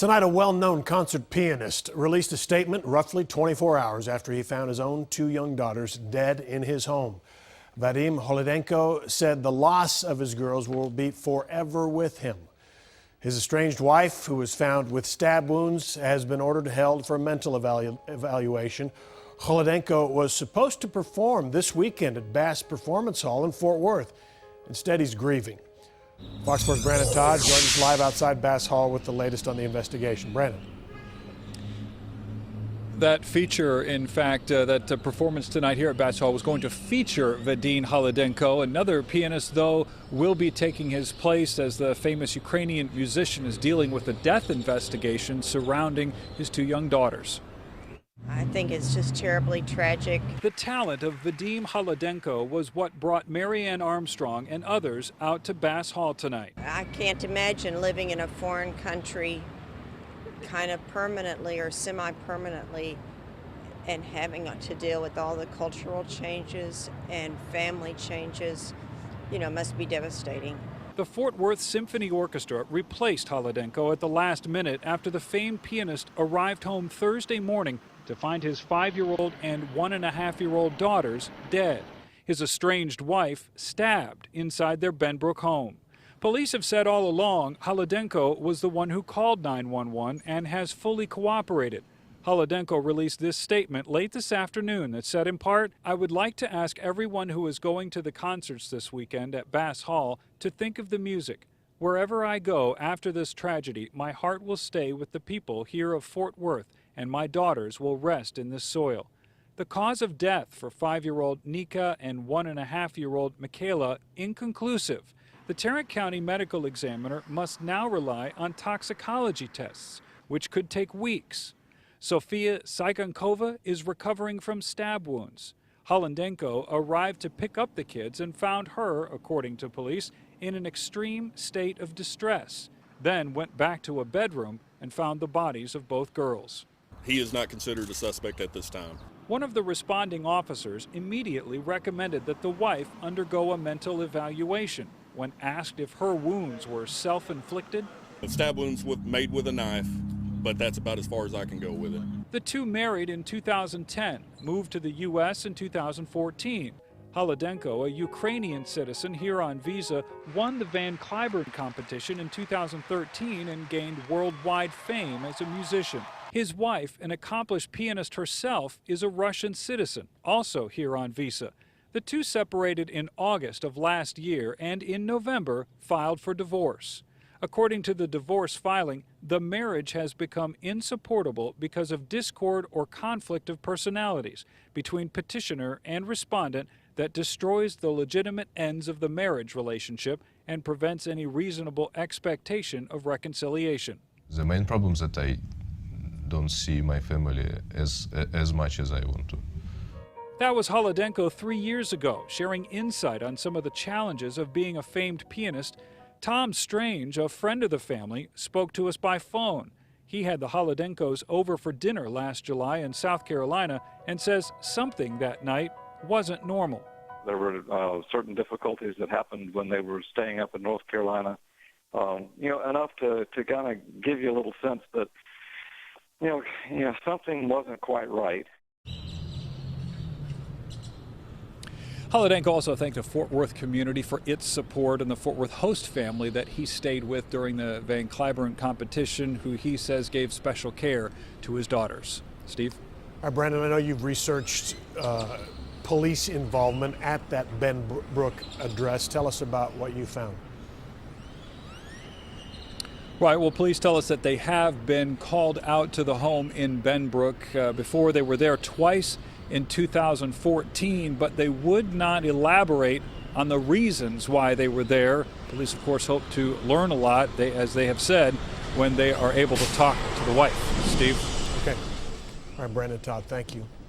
Tonight, a well-known concert pianist released a statement roughly 24 hours after he found his own two young daughters dead in his home. Vadim Holodenko said the loss of his girls will be forever with him. His estranged wife, who was found with stab wounds, has been ordered held for a mental evaluation. Holodenko was supposed to perform this weekend at Bass Performance Hall in Fort Worth. Instead, he's grieving. Fox 4's Brandon Todd joins us live outside Bass Hall with the latest on the investigation. Brandon. That feature, in fact, that performance tonight here at Bass Hall was going to feature Vadim Holodenko. Another pianist, though, will be taking his place as the famous Ukrainian musician is dealing with a death investigation surrounding his two young daughters. I think it's just terribly tragic. The talent of Vadim Holodenko was what brought Marianne Armstrong and others out to Bass Hall tonight. I can't imagine living in a foreign country kind of permanently or semi-permanently and having to deal with all the cultural changes and family changes. You know, must be devastating. The Fort Worth Symphony Orchestra replaced Holodenko at the last minute after the famed pianist arrived home Thursday morning to find his 5-year-old and 1.5-year-old daughters dead. His estranged wife stabbed inside their Benbrook home. Police have said all along Holodenko was the one who called 911 and has fully cooperated. Holodenko released this statement late this afternoon that said in part, "I would like to ask everyone who is going to the concerts this weekend at Bass Hall to think of the music. Wherever I go after this tragedy, my heart will stay with the people here of Fort Worth, and my daughters will rest in this soil." The cause of death for 5-year-old Nika and 1.5-year-old Michaela inconclusive. The Tarrant County medical examiner must now rely on toxicology tests, which could take weeks. Sofia Saigankova is recovering from stab wounds. Holodenko arrived to pick up the kids and found her, according to police, in an extreme state of distress, then went back to a bedroom and found the bodies of both girls. He is not considered a suspect at this time. One of the responding officers immediately recommended that the wife undergo a mental evaluation. When asked if her wounds were self-inflicted, The stab wounds were made with a knife, but that's about as far as I can go with it. the two married in 2010, moved to the U.S. in 2014. Holodenko, a Ukrainian citizen here on visa, won the Van Cliburn competition in 2013 and gained worldwide fame as a musician. His wife, an accomplished pianist herself, is a Russian citizen, also here on visa. The two separated in August of last year and in November filed for divorce. According to the divorce filing, the marriage has become insupportable because of discord or conflict of personalities between petitioner and respondent that destroys the legitimate ends of the marriage relationship and prevents any reasonable expectation of reconciliation. The main problem is that I don't see my family as much as I want to. That was Holodenko 3 years ago, sharing insight on some of the challenges of being a famed pianist. Tom Strange, a friend of the family, spoke to us by phone. He had the Holodenkos over for dinner last July in South Carolina and says something that night wasn't normal. There were certain difficulties that happened when they were staying up in North Carolina, enough to kind of give you a little sense that, something wasn't quite right. Holodenko also thanked the Fort Worth community for its support and the Fort Worth host family that he stayed with during the Van Cliburn competition, who he says gave special care to his daughters. Steve? All right, Brandon, I know you've researched police involvement at that Benbrook address. Tell us about what you found. Right, well, police tell us that they have been called out to the home in Benbrook before. They were there twice in 2014, but they would not elaborate on the reasons why they were there. Police, of course, hope to learn a lot, as they have said, when they are able to talk to the wife. Steve? Okay. All right, Brandon Todd, thank you.